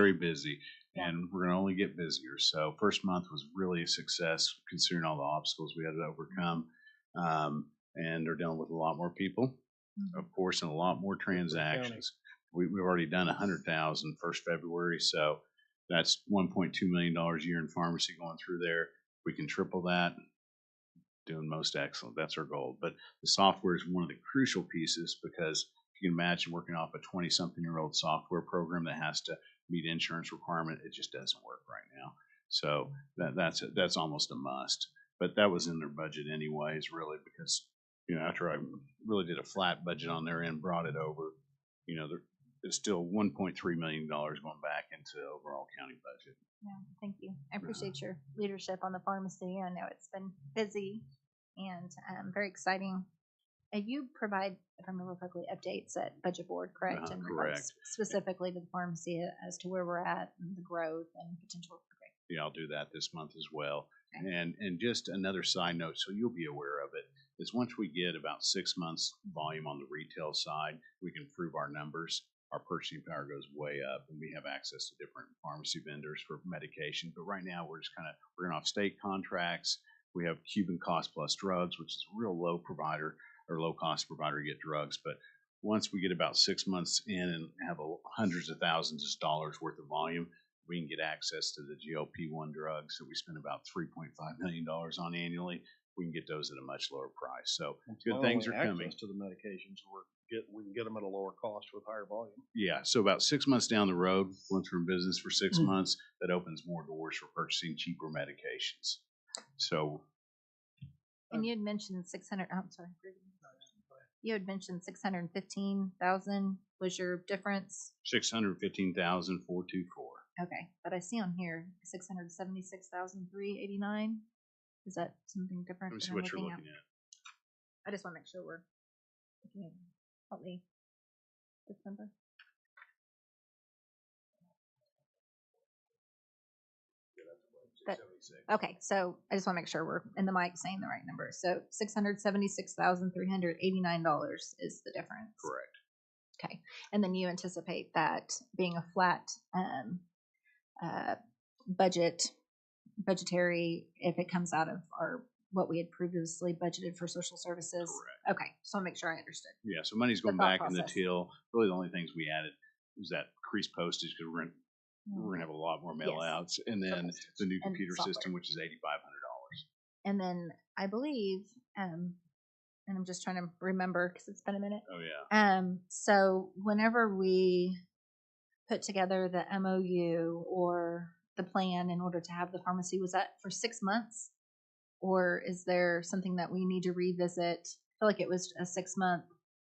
very busy, Yeah. and we're going to only get busier. So first month was really a success considering all the obstacles we had to overcome. And they're dealing with a lot more people, of course, and a lot more transactions. We've already done 100,000 first February, so that's $1.2 million a year in pharmacy going through there. We can triple that. Doing most excellent. That's our goal. But the software is one of the crucial pieces because you can imagine working off a 20-something-year-old software program that has to meet insurance requirement. It just doesn't work right now. So that's almost a must. But that was in their budget anyways, really, because after I really did a flat budget on their end, brought it over, there's still $1.3 million going back into the overall county budget. Yeah, thank you. I appreciate your leadership on the pharmacy. I know it's been busy and very exciting. You provide, if I remember correctly, updates at Budget Board, correct? In regards specifically to the pharmacy as to where we're at and the growth and potential. Okay. Yeah, I'll do that this month as well. Okay. And just another side note, so you'll be aware of it, is once we get about 6 months volume on the retail side, we can prove our numbers. Our purchasing power goes way up, and we have access to different pharmacy vendors for medication. But right now, we're going off state contracts. We have Cuban Cost Plus Drugs, which is a real low cost provider to get drugs. But once we get about 6 months in and have hundreds of thousands of dollars worth of volume, we can get access to the GLP-1 drugs that we spend about $3.5 million on annually. We can get those at a much lower price. So good things are coming. Access to the medications we can get them at a lower cost with higher volume. Yeah, so about 6 months down the road, once we're in business for 6 months, that opens more doors for purchasing cheaper medications. So, and you had mentioned 600. I'm sorry. You had mentioned 615,000 was your difference. 615,424. Okay, but I see on here 676,389. Is that something different? Let me see what you're looking at. I just want to make sure we're. Help me. This number. Okay, so I just want to make sure we're in the mic saying the right number. So $676,389 is the difference. Correct. Okay, and then you anticipate that being a flat budgetary if it comes out of what we had previously budgeted for social services. Correct. Okay, so I'll make sure I understood. Yeah, so money's going back in the till. Really, the only things we added was that increased postage because we're going to have a lot more mail outs, and then the new computer system, which is $8,500. And then I believe, and I'm just trying to remember because it's been a minute. Oh yeah. So whenever we put together the MOU or the plan in order to have the pharmacy, was that for 6 months? Or is there something that we need to revisit? I feel like it was a 6 month,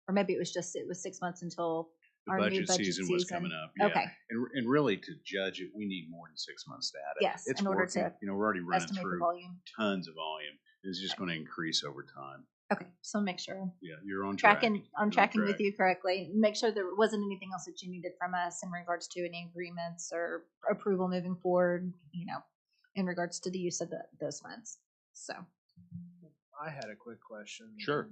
or maybe it was 6 months until the our budget new budget season was coming up. Yeah. Okay. And really to judge it, we need more than 6 months data. Yes, it's in order working. to we're already running through volume. Tons of volume. It's just going to increase over time. Okay, so make sure. Yeah, you're on track. I'm tracking with you correctly. Make sure there wasn't anything else that you needed from us in regards to any agreements or approval moving forward, in regards to the use of those funds. So. I had a quick question. Sure.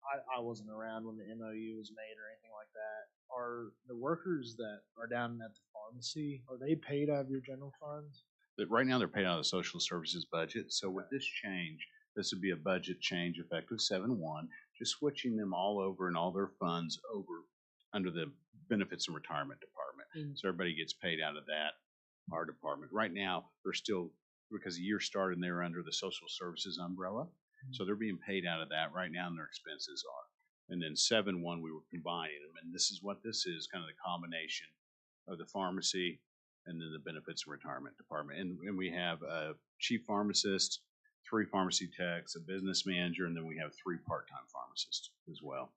I wasn't around when the MOU was made or anything like that. Are the workers that are down at the pharmacy, are they paid out of your general funds? Right now they're paid out of the social services budget. So with this change, this would be a budget change effective 7/1, just switching them all over and all their funds over under the benefits and retirement department. So everybody gets paid out of that, our department. Right now, they're still, because the year started and they're under the social services umbrella. So they're being paid out of that right now, and their expenses are. And then 7/1, we were combining them, and this is what this is, kind of the combination of the pharmacy and then the benefits and retirement department. And we have a chief pharmacist, 3 pharmacy techs, a business manager, and then we have 3 part-time pharmacists as well.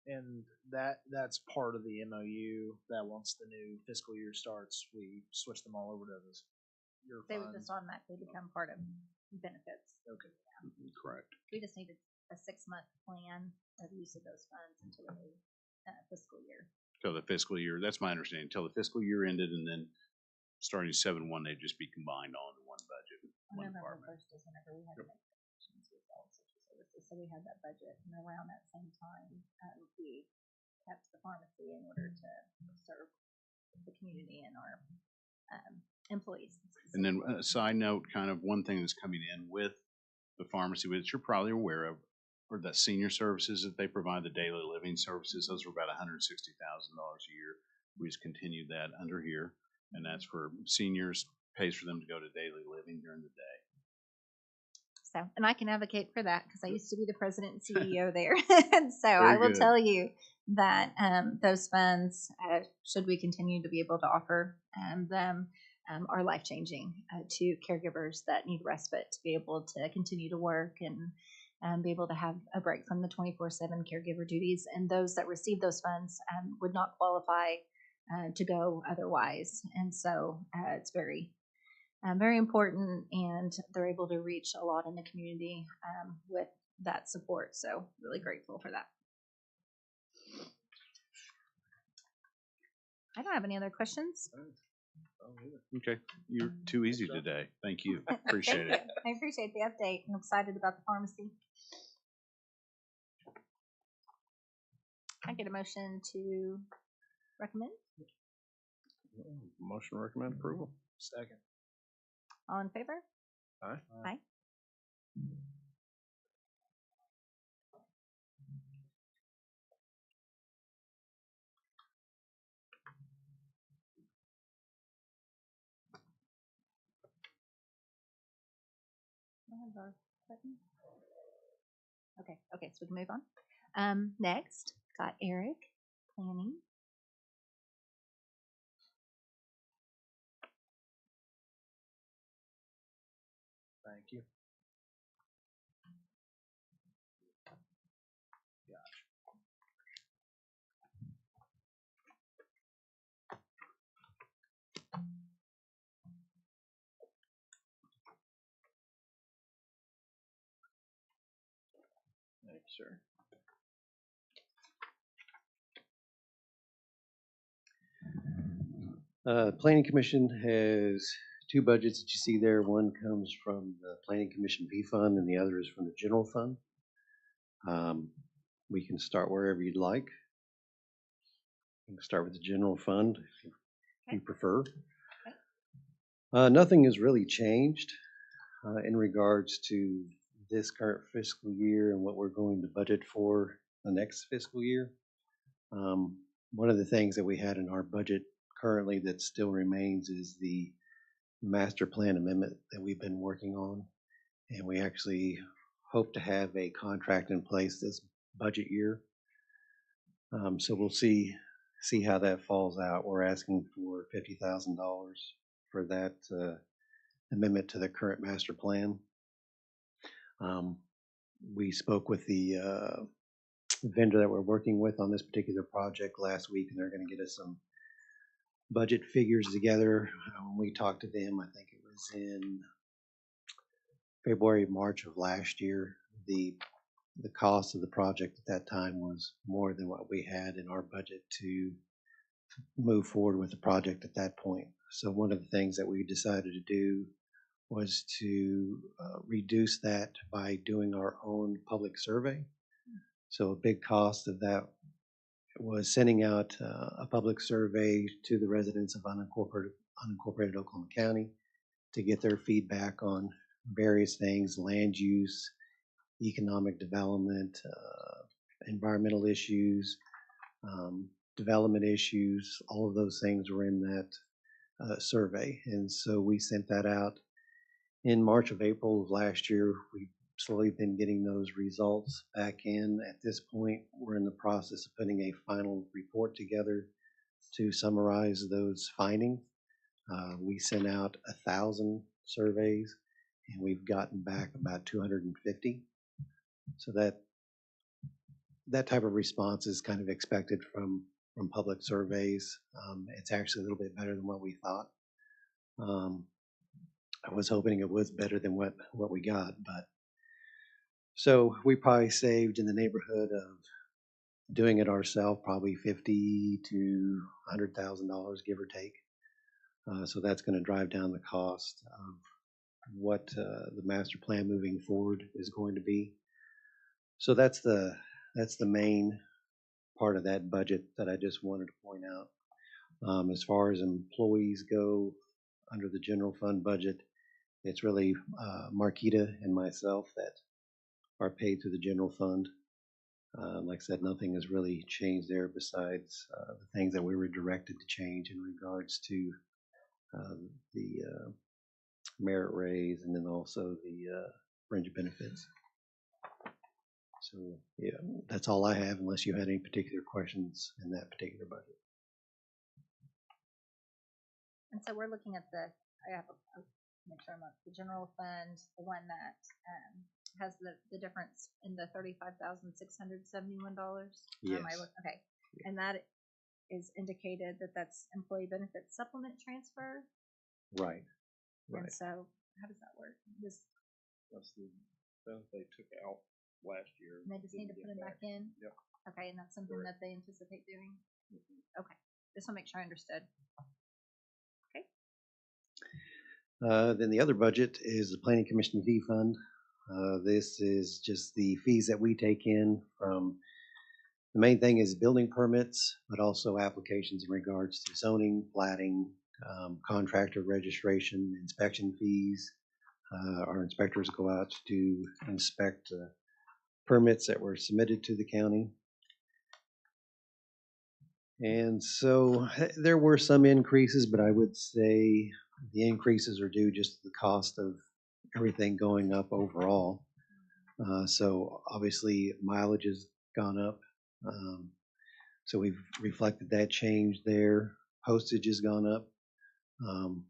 And that's part of the MOU that once the new fiscal year starts, we switch them all over to your They funds. would just automatically become part of benefits. Okay. Correct. We just needed a 6-month plan of use of those funds until the new fiscal year. Until the fiscal year, that's my understanding, until the fiscal year ended, and then starting 7/1, they'd just be combined all into one budget, one November department. 1st is whenever we had to make decisions with all social services. So we had that budget, and around that same time, we kept the pharmacy in order to serve the community and our Employees. And then a side note, kind of one thing that's coming in with the pharmacy, which you're probably aware of, or the senior services that they provide, the daily living services, those are about $160,000 a year. We just continued that under here, and that's for seniors, pays for them to go to daily living during the day. So, and I can advocate for that because I used to be the president and CEO there. And so I Very will good. tell you that those funds, should we continue to be able to offer them, are life changing to caregivers that need respite to be able to continue to work and be able to have a break from the 24/7 caregiver duties. And those that receive those funds would not qualify to go otherwise. And so it's very important, and they're able to reach a lot in the community with that support. So really grateful for that. I don't have any other questions. Okay, you're too easy today. Thank you. Appreciate Thank it. you. I appreciate the update. I'm excited about the pharmacy. I get a motion to recommend. Motion to recommend approval. Second. All in favor? Aye. Aye. Okay, so we can move on. Next, got Eric, planning. Thank you. Thank you, sir. Planning Commission has two budgets that you see there. One comes from the Planning Commission B Fund and the other is from the General Fund. We can start wherever you'd like. We can start with the General Fund if you prefer. Nothing has really changed in regards to this current fiscal year and what we're going to budget for the next fiscal year. One of the things that we had in our budget currently that still remains is the master plan amendment that we've been working on. And we actually hope to have a contract in place this budget year. So we'll see how that falls out. We're asking for $50,000 for that amendment to the current master plan. We spoke with the vendor that we're working with on this particular project last week, and they're going to get us some budget figures together. When we talked to them, I think it was in February, March of last year, the cost of the project at that time was more than what we had in our budget to move forward with the project at that point. So one of the things that we decided to do was to reduce that by doing our own public survey. So a big cost of that was sending out a public survey to the residents of unincorporated Oklahoma County to get their feedback on various things: land use, economic development, environmental issues, development issues. All of those things were in that survey. And so we sent that out in March of April of last year. We've slowly been getting those results back in. At this point, we're in the process of putting a final report together to summarize those findings. We sent out 1,000 surveys, and we've gotten back about 250. So that type of response is kind of expected from public surveys. It's actually a little bit better than what we thought. I was hoping it was better than what we got, but so we probably saved in the neighborhood of doing it ourselves, probably $50,000 to $100,000, give or take. So that's going to drive down the cost of what the master plan moving forward is going to be. So that's the main part of that budget that I just wanted to point out. As far as employees go, under the general fund budget, it's really Marquita and myself that are paid through the general fund. Like I said, nothing has really changed there besides the things that we were directed to change in regards to the merit raise and then also the fringe benefits. So yeah, that's all I have unless you had any particular questions in that particular budget. And so we're looking at I have a make sure I'm up, the general fund, the one that has the difference in the $35,671. Yes. Okay. And that is indicated that that's employee benefit supplement transfer. Right. And so how does that work? That's the benefit they took out last year. And they just need to put it back in? Yep. Okay, and that's something that they anticipate doing? Okay, just want to make sure I understood. Then the other budget is the Planning Commission fee fund. This is just the fees that we take in from, the main thing is building permits, but also applications in regards to zoning, platting, contractor registration, inspection fees. Our inspectors go out to inspect permits that were submitted to the county. And so there were some increases, but I would say the increases are due just to the cost of everything going up overall. So obviously mileage has gone up. So we've reflected that change there. Postage has gone up.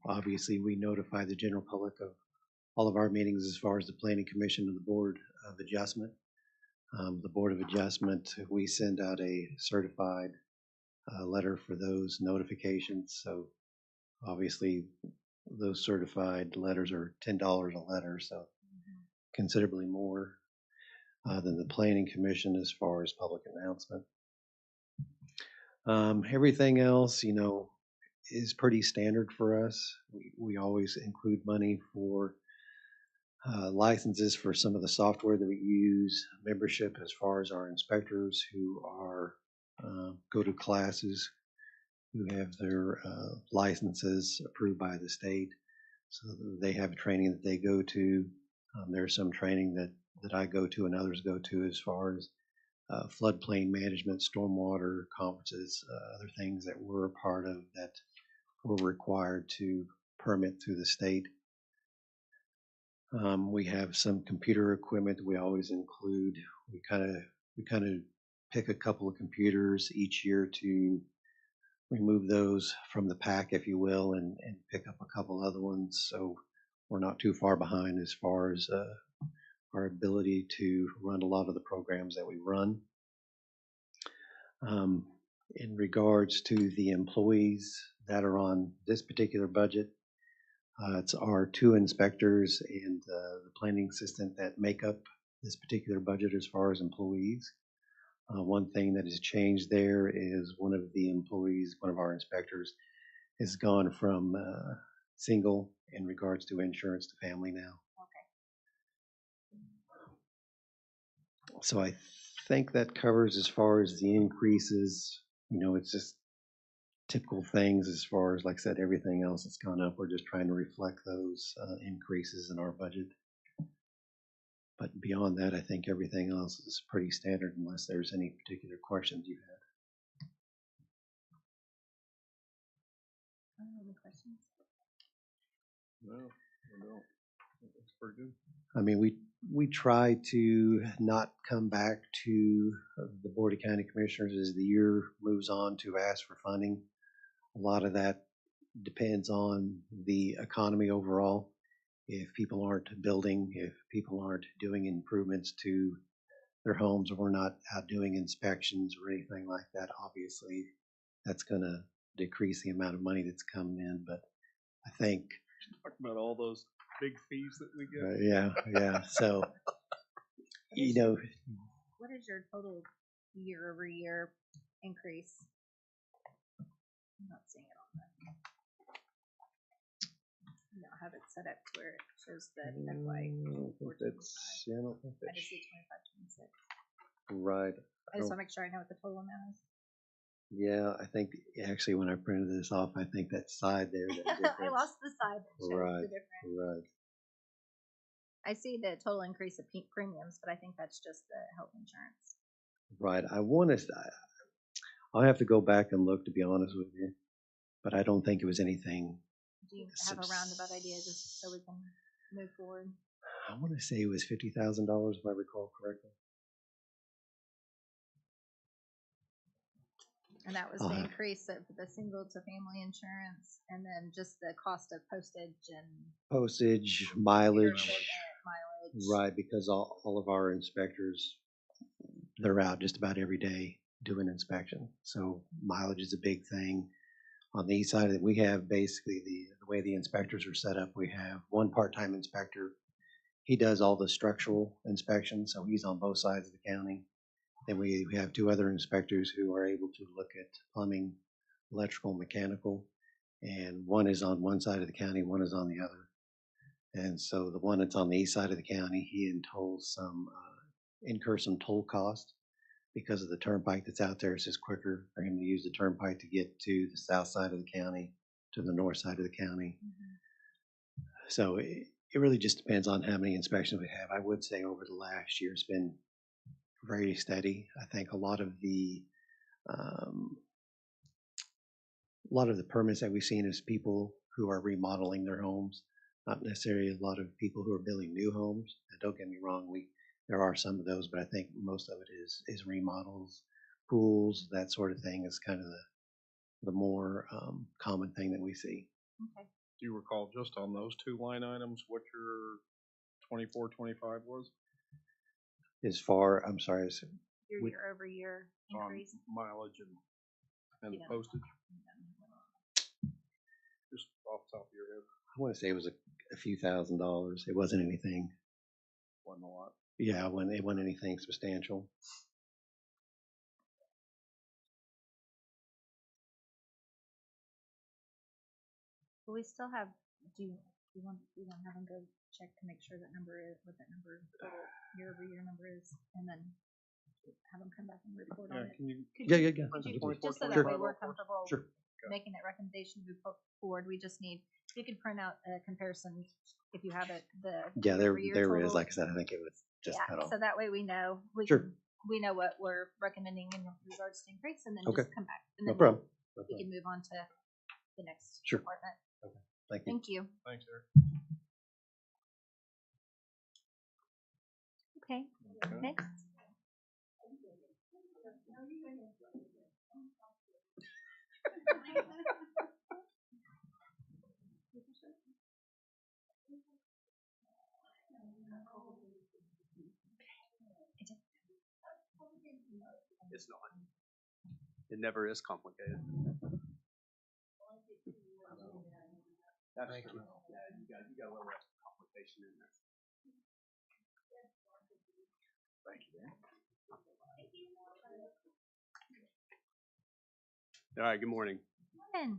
Obviously we notify the general public of all of our meetings as far as the Planning Commission and the Board of Adjustment. The Board of Adjustment, we send out a certified letter for those notifications. So obviously those certified letters are $10 a letter, so considerably more than the Planning Commission as far as public announcement. Everything else, you know, is pretty standard for us. We always include money for licenses for some of the software that we use, membership as far as our inspectors who are go to classes, who have their licenses approved by the state. So they have a training that they go to. There's some training that I go to and others go to as far as floodplain management, stormwater conferences, other things that we're a part of that we're required to permit through the state. We have some computer equipment we always include. We kind of pick a couple of computers each year to remove those from the pack, if you will, and pick up a couple other ones so we're not too far behind as far as our ability to run a lot of the programs that we run. In regards to the employees that are on this particular budget, it's our 2 inspectors and the planning assistant that make up this particular budget as far as employees. One thing that has changed there is one of the employees, one of our inspectors, has gone from single in regards to insurance to family now. Okay. So I think that covers as far as the increases. You know, it's just typical things as far as, like I said, everything else that's gone up. We're just trying to reflect those increases in our budget. But beyond that, I think everything else is pretty standard unless there's any particular questions you had. Any questions? No, I don't. That's pretty good. I mean, we try to not come back to the Board of County Commissioners as the year moves on to ask for funding. A lot of that depends on the economy overall. If people aren't building, if people aren't doing improvements to their homes, or we're not out doing inspections or anything like that, obviously that's going to decrease the amount of money that's coming in. But I think Talk about all those big fees that we get. yeah. So you know, What is your total year-over-year increase? I'm not seeing it on that. You don't have it set up where it shows the FY. I don't think that's, yeah, I don't think I that's just see 25, 26. right. I just want to make sure I know what the total amount is. Yeah, I think actually when I printed this off, I think that side there, that I difference. lost the side that shows Right, the difference. right. I see the total increase of premiums, but I think that's just the health insurance. Right. I'll have to go back and look, to be honest with you, but I don't think it was anything. Do you have a roundabout idea just so we can move forward? I want to say it was $50,000 if I recall correctly. And that was the increase of the single to family insurance, and then just the cost of postage and Postage, mileage, mileage. right, because all of our inspectors, they're out just about every day doing inspection. So mileage is a big thing. On the east side of it, we have basically the way the inspectors are set up. We have one part-time inspector. He does all the structural inspections, so he's on both sides of the county. Then we have two other inspectors who are able to look at plumbing, electrical, mechanical, and one is on one side of the county, one is on the other. And so the one that's on the east side of the county, he incurs some toll cost because of the turnpike that's out there. It's just quicker for him to use the turnpike to get to the south side of the county, to the north side of the county. So it really just depends on how many inspections we have. I would say over the last year, it's been very steady. I think a lot of the permits that we've seen is people who are remodeling their homes, not necessarily a lot of people who are building new homes. And don't get me wrong, there are some of those, but I think most of it is remodels, pools, that sort of thing is kind of the more common thing that we see. Okay. Do you recall just on those two line items what your 24, 25 was? I'm sorry, Your We- year-over-year On increase. mileage and Yeah. postage? Just off the top of your head, I want to say it was a few $1,000s. It wasn't anything. wasn't a lot. Yeah, it wasn't anything substantial. But we still have, do you want to have them go check to make sure that number is, what that number, total year-over-year number is, and then have them come back and report on Yeah, it? can you? Could Yeah, you- yeah, yeah. could you- 24, Just so that 25 way we're off first? comfortable Sure. making that recommendation to move forward, we just need, if you could print out a comparison, if you have it, the Yeah, there year-over-year is. total. Like I said, I think it was just cut Yeah, off. so that way we know, Sure. we know what we're recommending in regards to increase, and then Okay. just come back. And No then problem. we can move on to the next Sure. department. Thank you. Thank you. Thanks, Eric. Okay, Okay. next. It's not. It never is complicated. That's Thank true. you. Yeah, you got a little complication in there. Thank you, Dan. All right, good morning. Ken.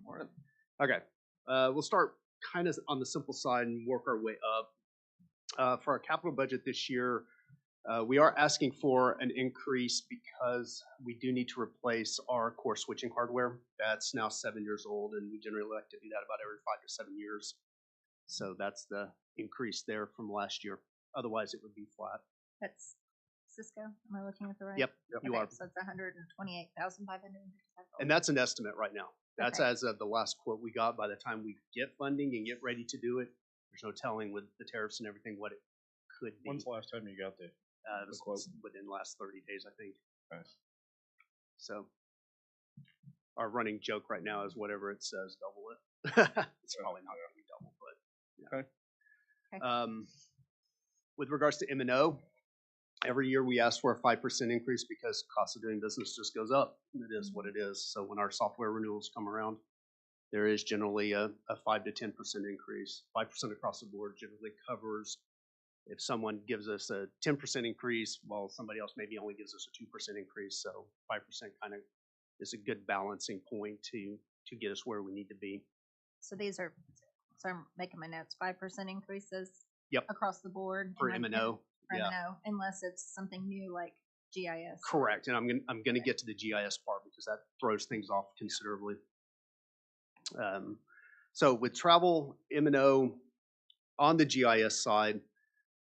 Okay, we'll start kind of on the simple side and work our way up. For our capital budget this year, we are asking for an increase because we do need to replace our core switching hardware. That's now 7 years old, and we generally like to do that about every 5 to 7 years. So that's the increase there from last year. Otherwise, it would be flat. That's Cisco. Am I looking at the right? Yep, you Okay, are. so it's 128,555. And that's an estimate right now. That's Okay. as of the last quote we got. By the time we get funding and get ready to do it, there's no telling with the tariffs and everything what it could be. When's the last time you got the It was quote? within the last 30 days, I think. Nice. So our running joke right now is whatever it says, double it. It's probably not going to be double, but yeah. Okay. Okay. With regards to M&O, every year we ask for a 5% increase because cost of doing business just goes up. It is what it is. So when our software renewals come around, there is generally a 5 to 10% increase. 5% across the board generally covers if someone gives us a 10% increase, while somebody else maybe only gives us a 2% increase. So 5% kind of is a good balancing point to get us where we need to be. So these are, so I'm making my notes, 5% increases. Yep. Across the board. For and M&O, for yeah. M&O, unless it's something new like GIS. Correct, and I'm gonna get to the GIS part because that throws things off considerably. So with travel, M&O, on the GIS side,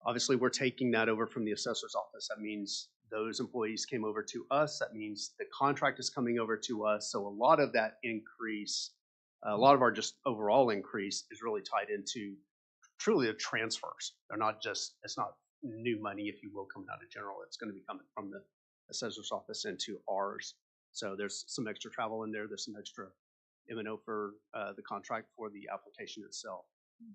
obviously we're taking that over from the assessor's office. That means those employees came over to us. That means the contract is coming over to us. So a lot of that increase, a lot of our just overall increase is really tied into truly the transfers. They're not just, it's not new money, if you will, coming out of general. It's going to be coming from the assessor's office into ours. So there's some extra travel in there. There's some extra M&O for the contract for the application itself.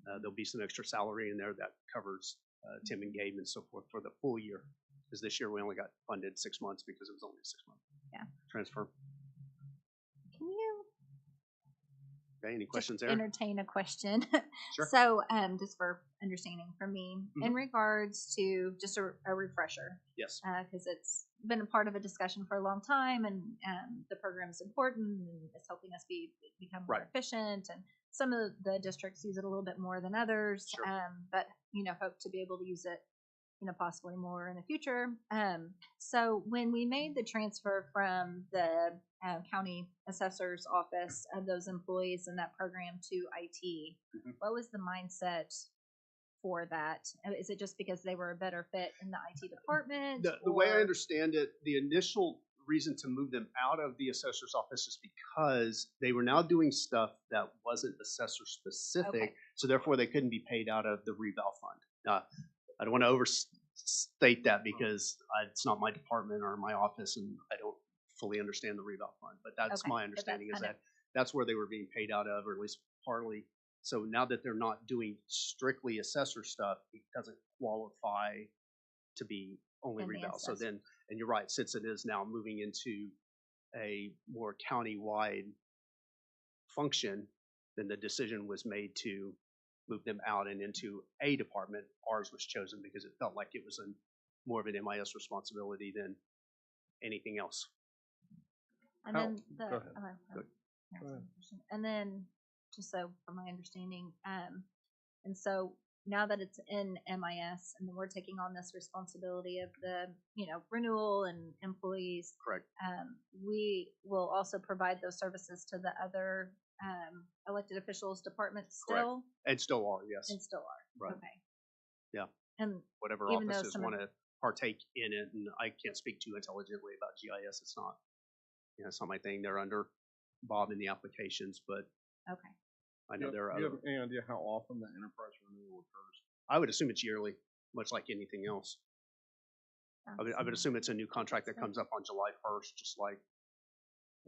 There'll be some extra salary in there that covers Tim and Gabe and so forth for the full year. Because this year we only got funded 6 months because it was only a 6-month transfer. Can you Okay, any questions just there? entertain a question? Sure. So, just for understanding from me, in regards to just a refresher, Yes. because it's been a part of a discussion for a long time, and the program is important and it's helping us become more Right. efficient. And some of the districts use it a little bit more than others, Sure. but hope to be able to use it, possibly more in the future. So when we made the transfer from the county assessor's office of those employees in that program to IT, what was the mindset for that? Is it just because they were a better fit in the IT department? The way I or- understand it, the initial reason to move them out of the assessor's office is because they were now doing stuff that wasn't assessor specific, Okay. so therefore they couldn't be paid out of the reval fund. I don't want to overstate that because it's not my department or my office, and I don't fully understand the reval fund. But that's Okay, my but understanding that's is that that's where they were being paid out of, or at least partly. So now that they're not doing strictly assessor stuff, it doesn't qualify to be only In the reval. So assessor. then, and you're right, since it is now moving into a more county-wide function, then the decision was made to move them out and into a department. Ours was chosen because it felt like it was more of an MIS responsibility than anything else. And How- then go ahead. Go ahead. And then, just so from my understanding, and so now that it's in MIS, and then we're taking on this responsibility of the renewal and employees, Correct. we will also provide those services to the other elected officials departments Correct. still, And still are, yes. and still are. Right. Okay. Yeah. And Whatever even though offices some of want to partake in it, and I can't speak too intelligently about GIS. It's not, it's not my thing. They're under Bob in the applications, but okay. I know Do there are you other. have any idea how often the enterprise renewal occurs? I would assume it's yearly, much like anything else. I would assume it's a new contract that comes up on July 1st, just like,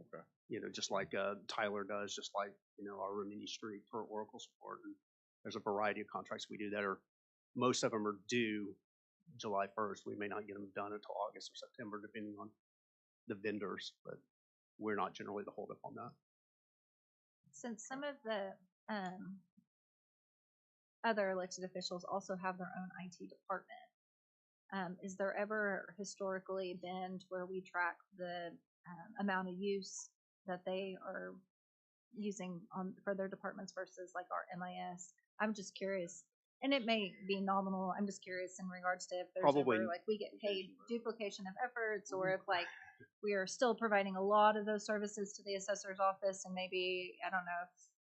Okay. just like Tyler does, just like, our Rimini Street for Oracle support. And there's a variety of contracts we do that most of them are due July 1st. We may not get them done until August or September, depending on the vendors, but we're not generally the holdup on that. Since some of the other elected officials also have their own IT department, is there ever historically been to where we track the amount of use that they are using for their departments versus like our MIS? I'm just curious, and it may be nominal. I'm just curious in regards to if there's Probably. ever like we get paid duplication of efforts, or if like we are still providing a lot of those services to the assessor's office, and maybe I don't know if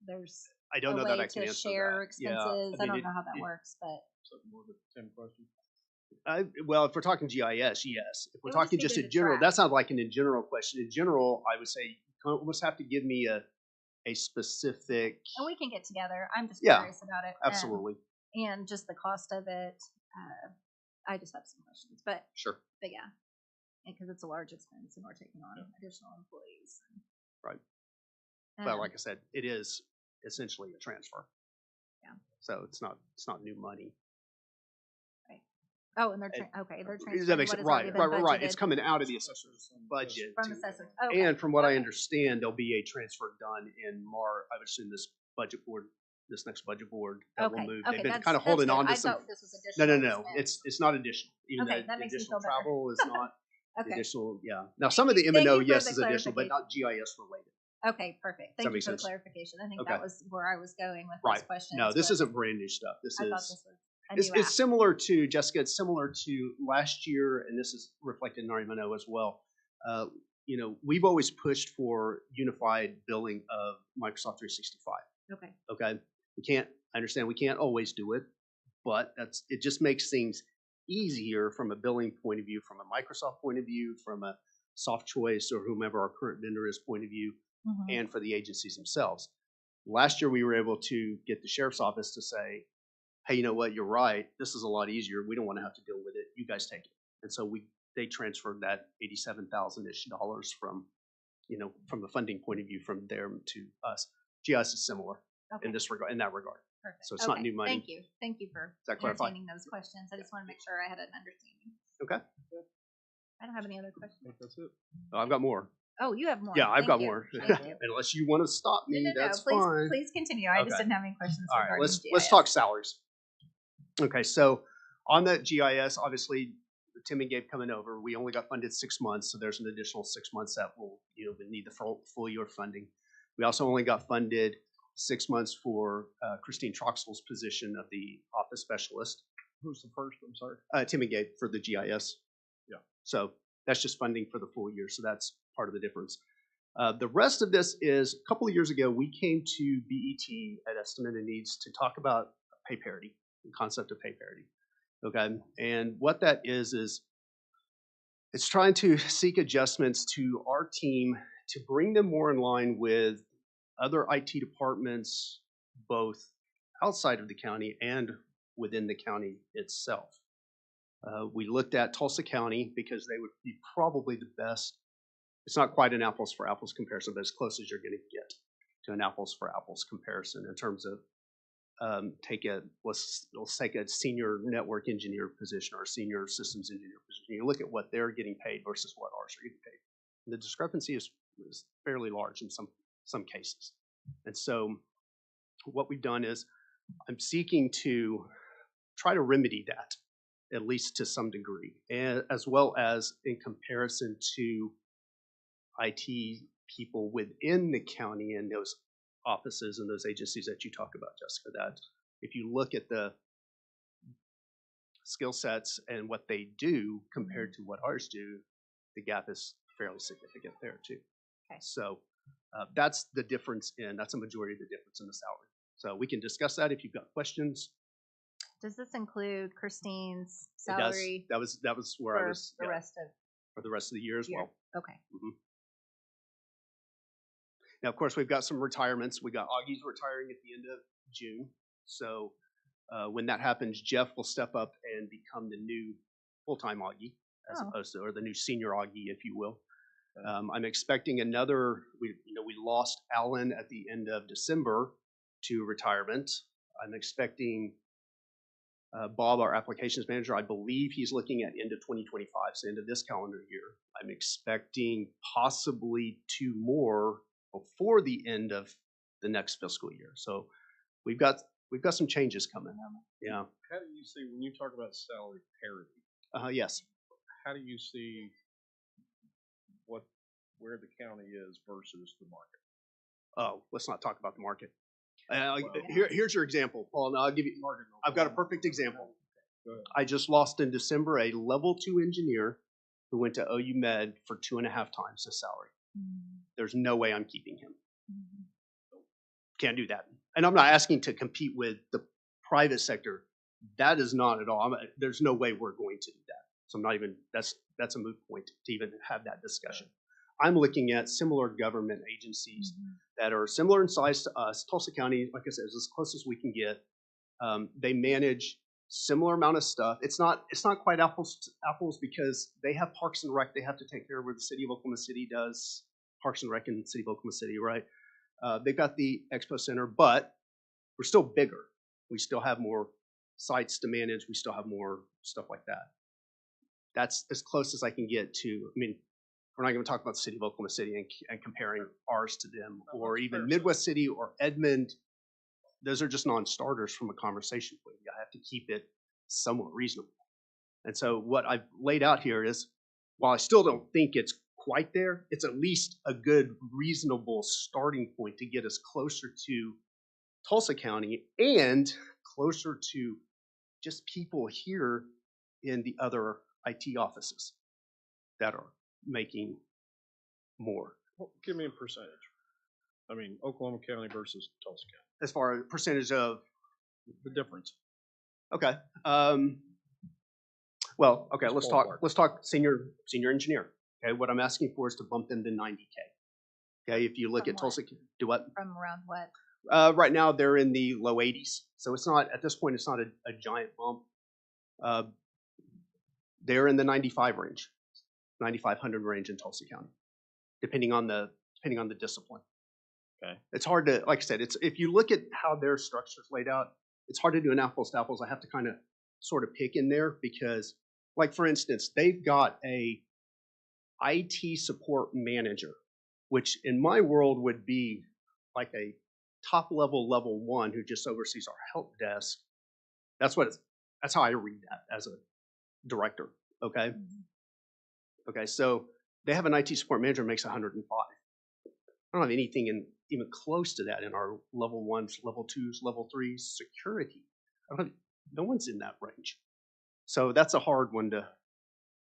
there's I don't a know way that I can to answer share that. expenses. Yeah, I don't know how that works, but So more of a Tim question. Well, if we're talking GIS, yes. If we're It would talking just just be in good to general, track. that sounds like an in general question. In general, I would say you almost have to give me a specific. and we can get together. I'm just Yeah, curious about it. Absolutely, And just the cost of it. I just have some questions, but sure. yeah, because it's a large expense and we're taking on additional employees. Right. Um, But like I said, it is essentially a transfer. Yeah. So it's not new money. oh, and they're they're Does transferring that make what sense? has Right. already been Right. It's budgeted coming out of the assessor's budget. from to- assessors. Okay. And from what I Okay. understand, there'll be a transfer done in March. I would assume this next budget board that will Okay. move. Okay. They've been that's- kind of that's holding good. on to I some. thought this was additional. No. expense. It's not additional. Even Okay, though that makes me additional feel better. travel is not Okay. additional. Yeah. Now some of the Thank you M&O, for yes, the is additional, but not GIS related. Okay. Perfect. that Thank you make for the sense? clarification. I think Okay. that was where I was going with Right. those questions. No, this but isn't brand new stuff. This I thought is this was a It's, new app. it's similar to, Jessica, it's similar to last year, and this is reflected in our M&O as well. We've always pushed for unified billing of Microsoft 365. Okay. Okay, I understand we can't always do it, but it just makes things easier from a billing point of view, from a Microsoft point of view, from a Soft Choice or whomever our current vendor is point of view, Mhm. and for the agencies themselves. Last year, we were able to get the sheriff's office to say, hey, you know what, you're right, this is a lot easier, we don't want to have to deal with it, you guys take it. And so they transferred that $87,000-ish from, from the funding point of view from them to us. GIS is similar Okay. in that regard. Perfect. So it's not new money. Thank you. Thank you for that clarify? entertaining those questions. I just want to make sure I had an understanding. Okay. I don't have any other I questions. think that's it. Oh, I've got more. Oh, you have more. Yeah, I've Thank got you. more. Thank you. Unless you want to stop me, No, that's please, fine. please continue. I just Okay. didn't have any questions All right, regarding let's GIS. talk salaries. Okay, so on that GIS, obviously, Tim and Gabe coming over, we only got funded 6 months, so there's an additional 6 months that will we need the full year funding. We also only got funded 6 months for Christine Troxel's position of the office specialist. Who's the first? I'm sorry. Tim and Gabe for the GIS. Yeah. So that's just funding for the full year, so that's part of the difference. The rest of this is, a couple of years ago, we came to BET at Estimated Needs to talk about pay parity, the concept of pay parity. Okay, and what that is it's trying to seek adjustments to our team to bring them more in line with other IT departments, both outside of the county and within the county itself. We looked at Tulsa County because they would be probably the best. It's not quite an apples for apples comparison, but as close as you're going to get to an apples for apples comparison in terms of let's take a senior network engineer position or a senior systems engineer position. You look at what they're getting paid versus what ours are getting paid. And the discrepancy is fairly large in some cases. And so what we've done is I'm seeking to try to remedy that, at least to some degree, and as well as in comparison to IT people within the county and those offices and those agencies that you talk about, Jessica, that if you look at the skill sets and what they do compared to what ours do, the gap is fairly significant there too. Okay. So that's the difference that's a majority of the difference in the salary. So we can discuss that if you've got questions. Does this include Christine's It does. salary That was where I for was the rest of for the rest of the year as the year? well. Okay. Now, of course, we've got some retirements. We got Augie's retiring at the end of June. So when that happens, Jeff will step up and become the new full-time Augie, as opposed to, or the new senior Augie, if you will. I'm expecting another. We lost Alan at the end of December to retirement. I'm expecting Bob, our applications manager. I believe he's looking at end of 2025, so end of this calendar year. I'm expecting possibly 2 more before the end of the next fiscal year. So we've got some changes coming. Yeah. How do you see, when you talk about salary parity, Yes. how do you see where the county is versus the market? Oh, let's not talk about the market. Here's your example, Paul. Now I'll give you. I've got a perfect example. Go ahead. I just lost in December a level 2 engineer who went to OU Med for 2.5 times his salary. There's no way I'm keeping him. Can't do that. And I'm not asking to compete with the private sector. That is not at all. There's no way we're going to do that. So I'm not even. That's a moot point to even have that discussion. I'm looking at similar government agencies that are similar in size to us. Tulsa County, like I said, is as close as we can get. They manage similar amount of stuff. It's not quite apples to apples because they have Parks and Rec they have to take care of, where the city of Oklahoma City does Parks and Rec in the city of Oklahoma City, right? They've got the Expo Center, but we're still bigger. We still have more sites to manage. We still have more stuff like that. That's as close as I can get to. I mean, we're not going to talk about the city of Oklahoma City and comparing ours to them, or even Midwest City or Edmond. Those are just non-starters from a conversation point of view. I have to keep it somewhat reasonable. And so what I've laid out here is, while I still don't think it's quite there, it's at least a good, reasonable starting point to get us closer to Tulsa County and closer to just people here in the other IT offices that are making more. Well, give me a percentage. I mean, Oklahoma County versus Tulsa County, As far as percentage of, the difference. okay, Just let's ballpark. talk senior engineer. Okay, what I'm asking for is to bump them to 90K. Okay, if you look From at Tulsa, do what? From around what? Right now they're in the low 80s, so it's not at this point. It's not a giant bump. They're in the 95 range, 9,500 range in Tulsa County, depending on the discipline. Okay. It's hard to, like I said, it's if you look at how their structure's laid out, it's hard to do an apples to apples. I have to kind of sort of pick in there because, like for instance, they've got a IT support manager, which in my world would be like a top level 1 who just oversees our help desk. That's how I read that as a director. Okay. Okay. So they have an IT support manager who makes 105. I don't have anything even close to that in our level 1s, level 2s, level 3s security. No one's in that range. So that's a hard one to,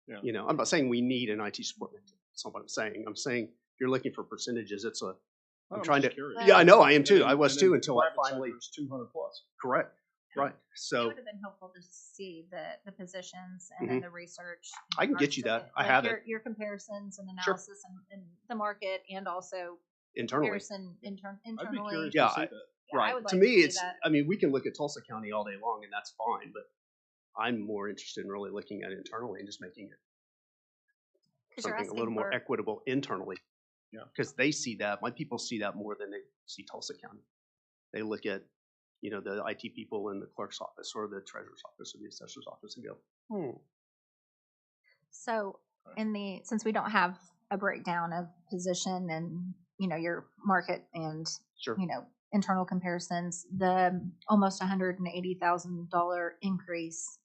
Yeah. I'm not saying we need an IT support manager. That's not what I'm saying. I'm saying if you're looking for percentages, I'm trying to, Curious. yeah, I know I am too. And I was then too the until I private finally, sector is 200 plus. correct. Right. It So would have been helpful to see the positions and then the research. in I can get regards you to that. I like have your, it. Your comparisons and Sure. analysis and the market and also internally. comparison I'd be internally. curious Yeah, to see that. Yeah, I Right. would To like me, see it's, that. I mean, we can look at Tulsa County all day long and that's fine, but I'm more interested in really looking at it internally and just making it 'Cause you're something a little asking more for- equitable internally. Yeah. Because they see that, my people see that more than they see Tulsa County. They look at, the IT people in the clerk's office or the treasurer's office or the assessor's office and go, So since we don't have a breakdown of position and, your market and, sure. internal comparisons, the almost $180,000 increase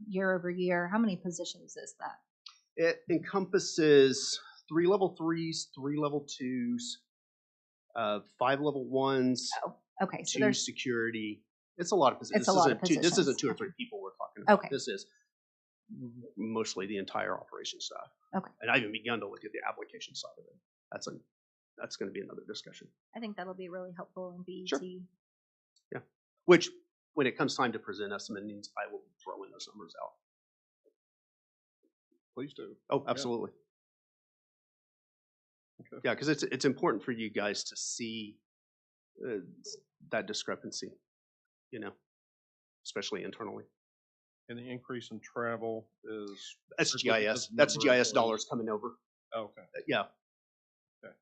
year over year, how many positions is that? It encompasses 3 level 3s, 3 level 2s, 5 level 1s, Okay, so 2 there's, security. It's a lot of positions. It's a lot of This isn't positions. 2 or 3 people we're talking about. Okay. This is mostly the entire operation staff. Okay. And I haven't begun to look at the application side of it. That's going to be another discussion. I think that'll be really helpful in BET. Sure. Which, when it comes time to present estimates, I will throw in those numbers out. Please do. Oh, absolutely. Okay. Yeah, because it's important for you guys to see that discrepancy, especially internally. And the increase in travel is. That's strictly because GIS. of That's number of GIS employees? dollars coming over. Oh, okay. Yeah. Okay.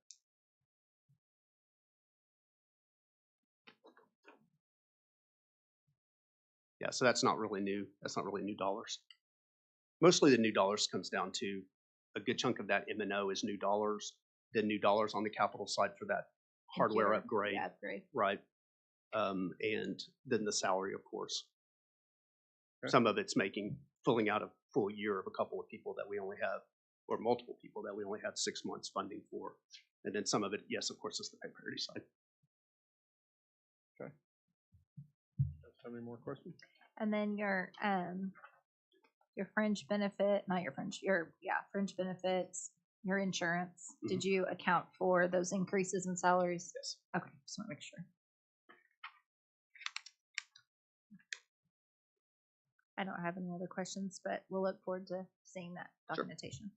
Yeah, so that's not really new. That's not really new dollars. Mostly the new dollars comes down to a good chunk of that M&O is new dollars, then new dollars on the capital side for that hardware Computer, upgrade, yeah, upgrade. right? And then the salary, of course. Okay. Some of it's filling out a full year of a couple of people that we only have, or multiple people that we only have 6 months funding for. And then some of it, yes, of course, is the pay parity side. Have any more questions? And then your fringe benefit, not your fringe, fringe benefits, your insurance. Mhm. Did you account for those increases in salaries? Yes. Okay, just want to make sure. I don't have any other questions, but we'll look forward to seeing that Sure. documentation.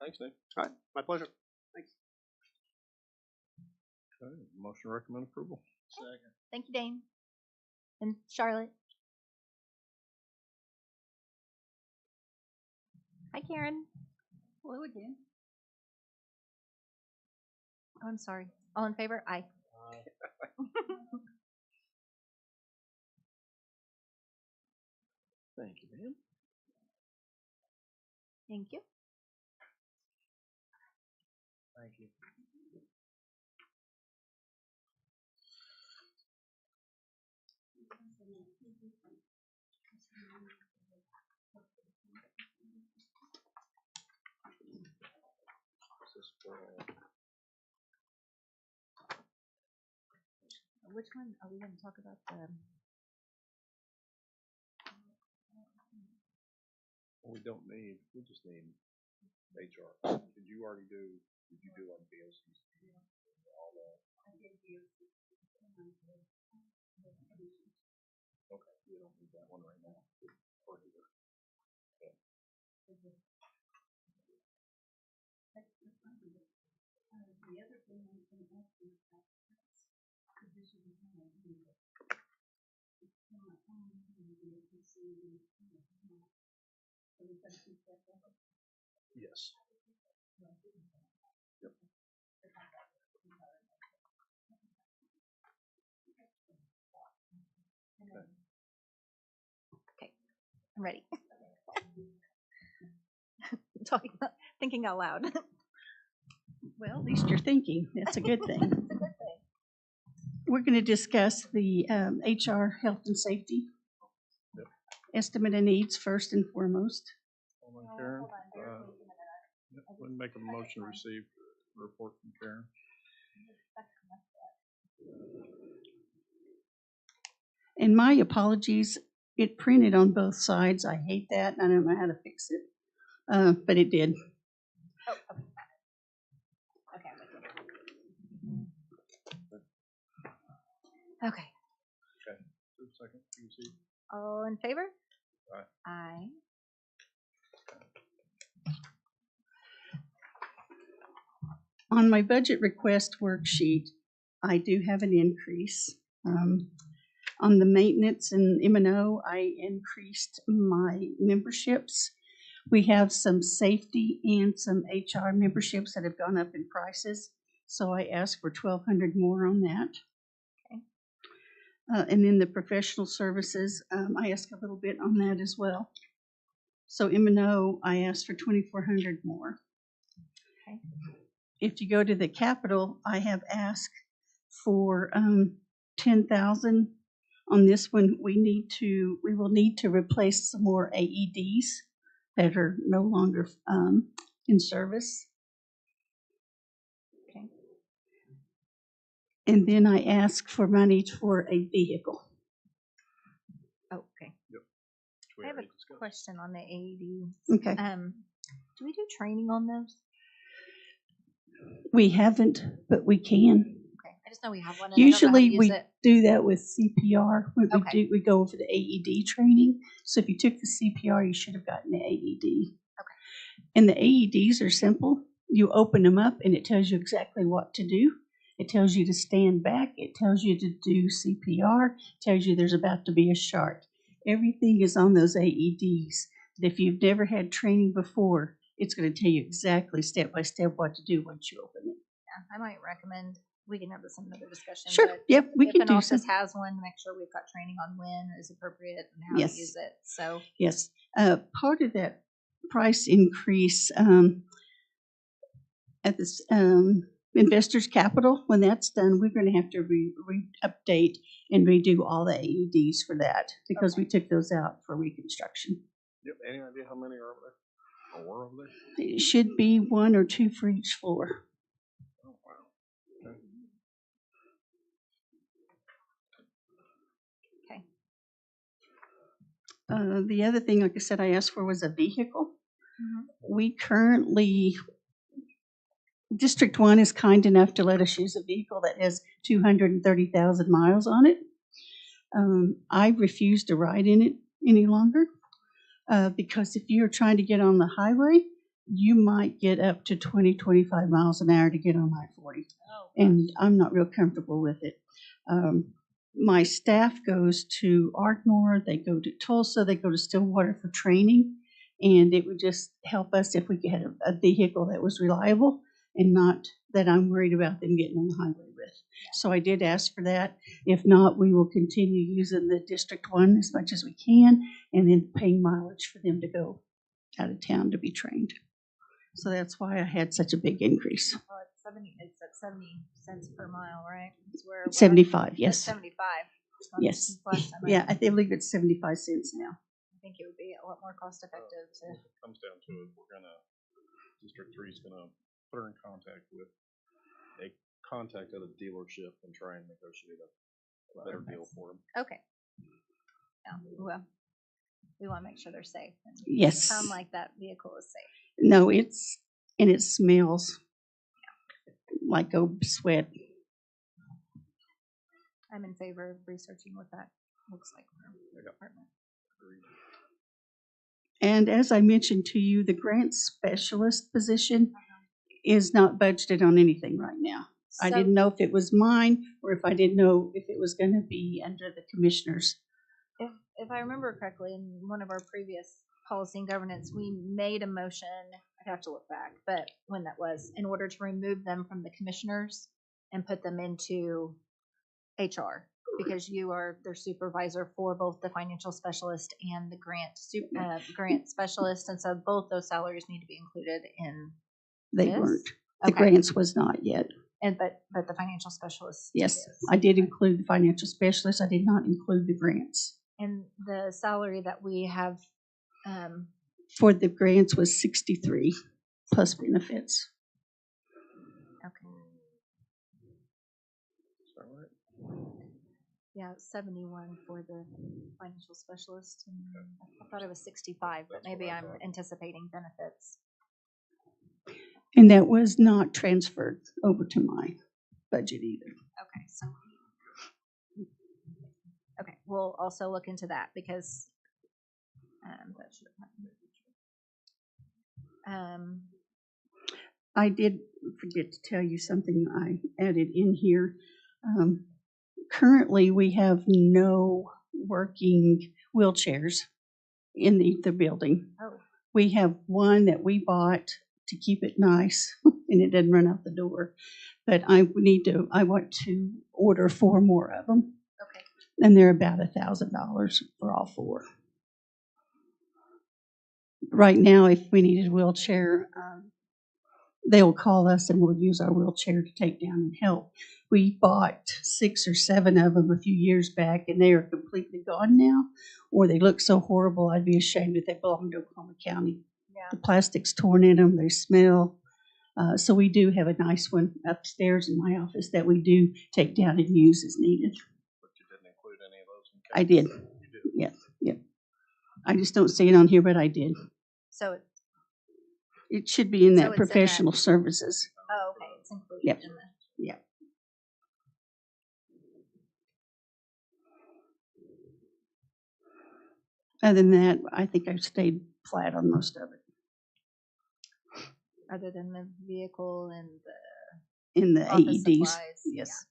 Thanks, Dave. All right, my pleasure. Thanks. Okay, motion to recommend approval. Second. Thank you, Dane. And Charlotte. Hi, Karen. Hello again. Oh, I'm sorry. All in favor? Aye. Thank you, ma'am. Thank you. Thank you. Which one are we going to talk about? We don't need, we just need HR. Did you do like BOCC? All that? Okay, we don't need that one right now. Or either. Yes. Yep. I'm ready. Talking, thinking out loud. Well, at least you're thinking. That's a good thing. It's a good thing. We're going to discuss the HR health and safety Yep. estimate of needs first and foremost. Hold on, Karen. Yep, we'll make a motion to receive the report from Karen. And my apologies, it printed on both sides. I hate that, and I don't know how to fix it, but it did. Oh, okay. Okay, I'm with you. Okay. Second, PC. All in favor? Aye. Aye. On my budget request worksheet, I do have an increase. On the maintenance and M&O, I increased my memberships. We have some safety and some HR memberships that have gone up in prices, so I asked for $1,200 more on that. Okay. And then the professional services, I asked a little bit on that as well. So M&O, I asked for $2,400 more. Okay. If you go to the capital, I have asked for $10,000. On this one, we will need to replace some more AEDs that are no longer in service. Okay. And then I ask for money for a vehicle. Oh, okay. We I have a already discussed. question on the AED. Okay. Do we do training on those? We haven't, but we can. Okay. I just know we have one. And I don't know how to Usually use we it. do that with CPR. When Okay. we go over the AED training. So if you took the CPR, you should have gotten the AED. Okay. And the AEDs are simple. You open them up and it tells you exactly what to do. It tells you to stand back. It tells you to do CPR. It tells you there's about to be a shark. Everything is on those AEDs. If you've never had training before, it's going to tell you exactly step by step what to do once you open it. Yeah, I might recommend we can have this in another discussion. Sure. But Yep. We if can an do office some. has one, make sure we've got training on when is appropriate and how Yes. to use it. So Yes. Part of that price increase at this investors capital, when that's done, we're going to have to update and redo all the AEDs for that because we took those out for reconstruction. Yep. Any idea how many are over there? Or were over there? It should be 1 or 2 for each floor. Oh, wow. Okay. okay. The other thing, like I said, I asked for was a vehicle. Mm-hmm. We currently, District 1 is kind enough to let us use a vehicle that has 230,000 miles on it. I refuse to ride in it any longer because if you're trying to get on the highway, you might get up to 20, 25 miles an hour to get on I-40. Oh, And I'm not real comfortable with it. My staff goes to Ardmore, they go to Tulsa, they go to Stillwater for training, and it would just help us if we had a vehicle that was reliable and not that I'm worried about them getting on the highway with. So I did ask for that. If not, we will continue using the District 1 as much as we can and then paying mileage for them to go out of town to be trained. So that's why I had such a big increase. Well, it's at 70 cents per mile, right? It's where 75, yes. 75. Yes. Last time Yeah, I believe it's 75 cents now. I think it would be a lot more cost effective to. When it comes down to it, District 3 is gonna put her in contact with a contact at a dealership and try and negotiate a better deal for them. Okay. Yeah, well, We want to make sure they're safe. And Yes. sound like that vehicle is safe. No, it smells like old sweat. I'm in favor of researching what that looks like for the department. And as I mentioned to you, the grant specialist position is not budgeted on anything right now. I So- didn't know if it was mine or if I didn't know if it was going to be under the commissioners. If I remember correctly, in one of our previous policy and governance, we made a motion, I'd have to look back, but when that was, in order to remove them from the commissioners and put them into HR, because you are their supervisor for both the financial specialist and the grant specialist, and so both those salaries need to be included in They this? weren't. The Okay. grants was not yet. And but the financial specialist. Yes, is. I did include the financial specialist. I did not include the grants. And the salary that we have, For the grants was 63 plus benefits. okay, Is that right? yeah, 71 for the financial specialist. And I thought it was 65, but That's what maybe I I'm thought. anticipating benefits. And that was not transferred over to my budget either. Okay, so. Okay, we'll also look into that because, that should have happened. I did forget to tell you something I added in here. Currently, we have no working wheelchairs in the building. Oh, We have one that we bought to keep it nice and it doesn't run out the door. But I want to order 4 more of them. okay. And they're about $1,000 for all 4. Right now, if we needed a wheelchair, they'll call us and we'll use our wheelchair to take down and help. We bought 6 or 7 of them a few years back, and they are completely gone now, or they look so horrible I'd be ashamed if they belong to Oklahoma County. Yeah. The plastic's torn in them, they smell. So we do have a nice one upstairs in my office that we do take down and use as needed. But you didn't include any of those in I did. capital. You did. Yes, yep. I just don't see it on here, but I did. So, It should be in So that it's in that- professional services. oh, okay, it's included Yep. in the. Yeah. Other than that, I think I've stayed flat on most of it. Other than the vehicle and the In the office AEDs, supplies. yes. Yeah.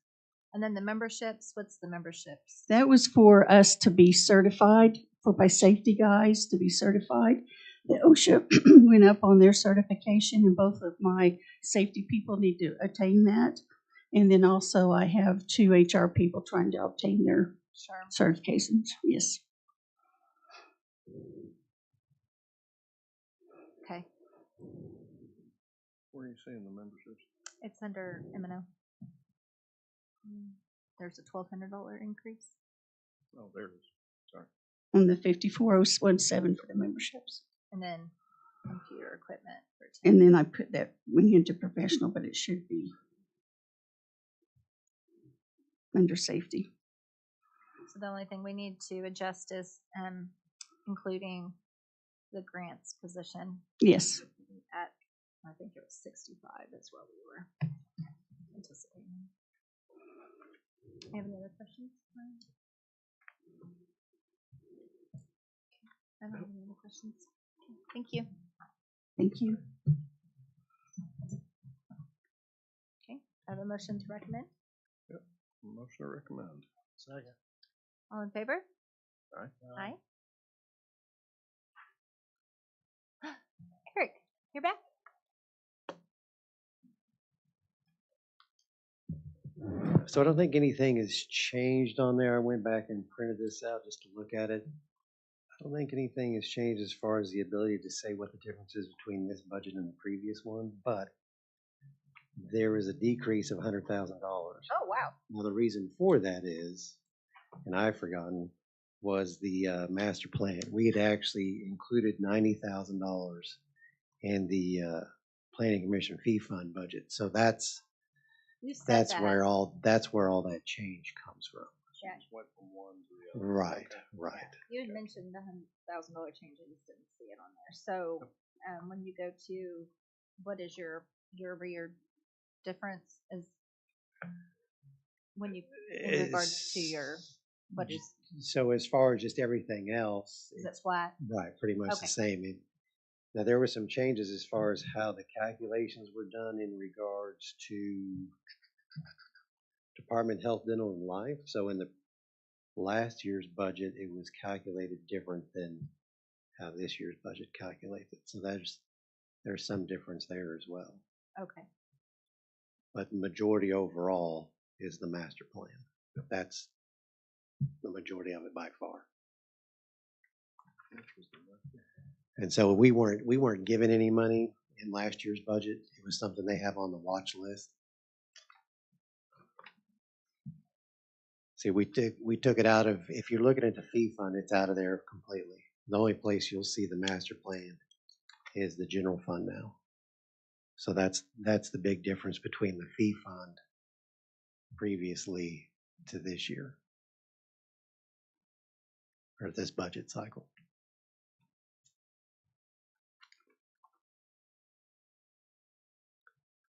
And then the memberships, what's the memberships? That was for us to be certified, for my safety guys to be certified. The OSHA went up on their certification, and both of my safety people need to attain that. And then also I have 2 HR people trying to obtain their Sure. certifications, yes. Okay, Where are you seeing the memberships? it's under M&O. There's a $1,200 increase. Oh, there it is. Sorry. On the 54017 for the memberships. And then computer equipment for 10. And then I put that went into professional, but it should be under safety. So the only thing we need to adjust is including the grants position Yes. at, I think it was 65 is what we were anticipating. Have any other questions? Ryan? I don't have any other questions. Thank you. Thank you. Okay, I have a motion to recommend. Motion to recommend. Second. All in favor? Aye. Aye. Eric, you're back. So I don't think anything has changed on there. I went back and printed this out just to look at it. I don't think anything has changed as far as the ability to say what the difference is between this budget and the previous one, but there is a decrease of $100,000. Oh, wow. Now, the reason for that is, and I've forgotten, was the master plan. We had actually included $90,000 in the planning commission fee fund budget. So that's You said that's that. where all that change comes from. Yeah. Just went from one to the other. Right, Okay. right. You had mentioned the $100,000 change, I just didn't see it on there. So, when you go to, what is your year-over-year difference is when you, in regards to your, what is So as far as just everything else, it flat? right, pretty much Okay. the same. Now, there were some changes as far as how the calculations were done in regards to Department Health, Dental, and Life. So in the last year's budget, it was calculated different than how this year's budget calculates it. So there's some difference there as well. Okay. But the majority overall is the master plan. That's the majority of it by far. And so we weren't given any money in last year's budget. It was something they have on the watch list. See, we took it out of, if you're looking at the fee fund, it's out of there completely. The only place you'll see the master plan is the general fund now. So that's the big difference between the fee fund previously to this year, or this budget cycle.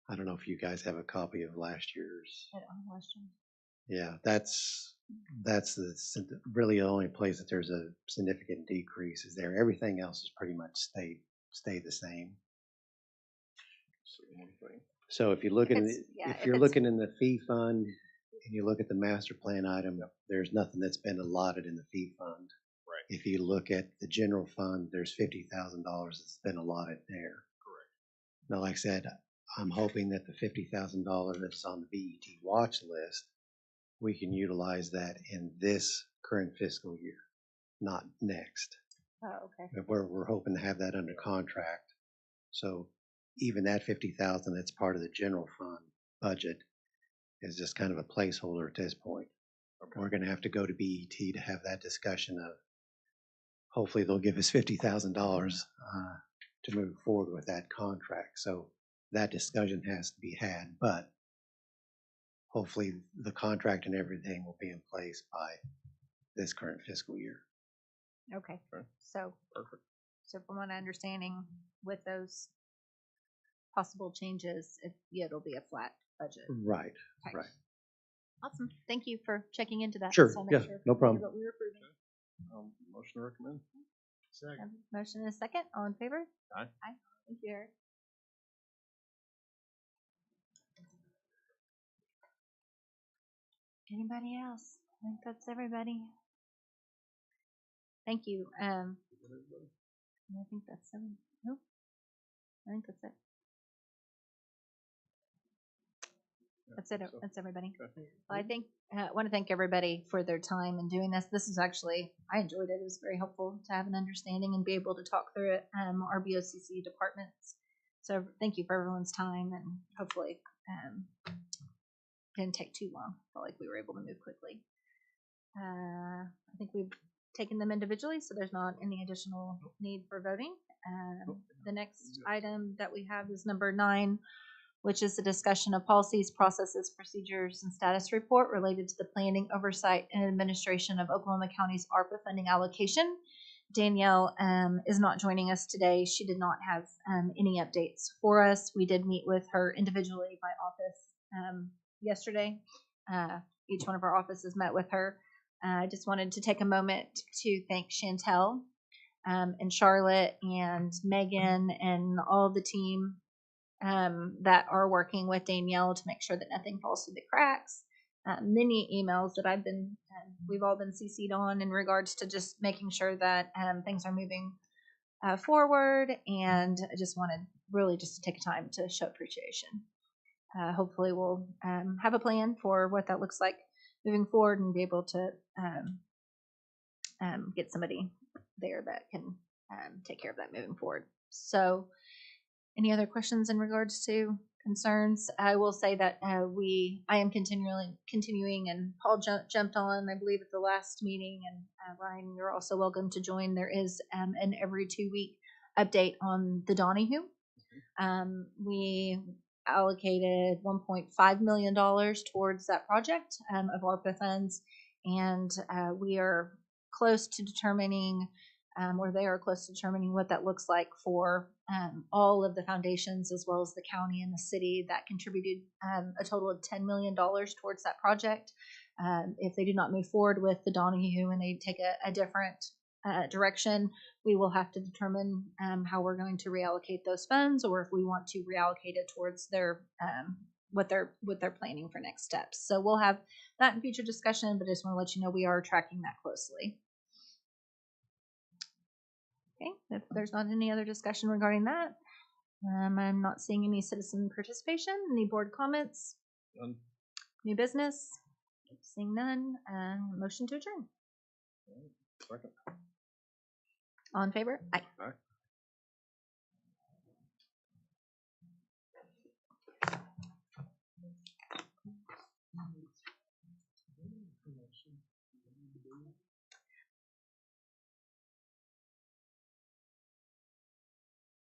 I don't know if you guys have a copy of last year's. Yeah, that's really the only place that there's a significant decrease is there. Everything else is pretty much stayed the same. So if you look at if you're looking in the fee fund and you look at the master plan item, there's nothing that's been allotted in the fee fund. Right. If you look at the general fund, there's $50,000 that's been allotted there. Correct. Now, like I said, I'm hoping that the $50,000 that's on the BET watch list, we can utilize that in this current fiscal year, not next. Oh, okay. But we're hoping to have that under contract. So even that $50,000 that's part of the general fund budget is just kind of a placeholder at this point. Okay. We're going to have to go to BET to have that discussion of, hopefully they'll give us $50,000 to move forward with that contract. So that discussion has to be had, but hopefully the contract and everything will be in place by this current fiscal year. Okay. Okay. So, Perfect. so from what I'm understanding, with those possible changes, it'll be a flat budget. Right, Okay. right. Awesome. Thank you for checking into that. Sure, So I'll make yeah, sure no we knew problem. What we were approving. Motion to recommend. Second. Motion and a second. All in favor? Aye. Aye. Thank you, Eric. Anybody else? I think that's everybody. Thank you. I think that's seven. Nope. I think that's it. That's it. That's everybody. Well, I want to thank everybody for their time in doing this. This is actually, I enjoyed it. It was very helpful to have an understanding and be able to talk through it. Our BOCC departments. So thank you for everyone's time, and hopefully didn't take too long. Felt like we were able to move quickly. I think we've taken them individually, so there's not any additional need for voting. The next item that we have is number 9, which is the discussion of policies, processes, procedures, and status report related to the planning, oversight, and administration of Oklahoma County's ARPA funding allocation. Danielle is not joining us today. She did not have any updates for us. We did meet with her individually by office yesterday. Each one of our offices met with her. I just wanted to take a moment to thank Chantel and Charlotte and Megan and all the team that are working with Danielle to make sure that nothing falls through the cracks. Many emails that we've all been CC'd on in regards to just making sure that things are moving forward. And I just wanted really just to take time to show appreciation. Hopefully we'll have a plan for what that looks like moving forward and be able to get somebody there that can take care of that moving forward. So any other questions in regards to concerns? I will say that I am continuing, and Paul jumped on, I believe, at the last meeting, and Ryan, you're also welcome to join. There is an every 2-week update on the Donahue. We allocated $1.5 million towards that project of ARPA funds, and we are close to determining, or they are close to determining what that looks like for all of the foundations as well as the county and the city that contributed a total of $10 million towards that project. If they do not move forward with the Donahue and they take a different direction, we will have to determine how we're going to reallocate those funds, or if we want to reallocate it towards their what they're planning for next steps. So we'll have that in future discussion, but I just want to let you know we are tracking that closely. Okay, if there's not any other discussion regarding that, I'm not seeing any citizen participation, any board comments, None. new business, seeing none, motion to adjourn. Second. All in favor? Aye. Aye.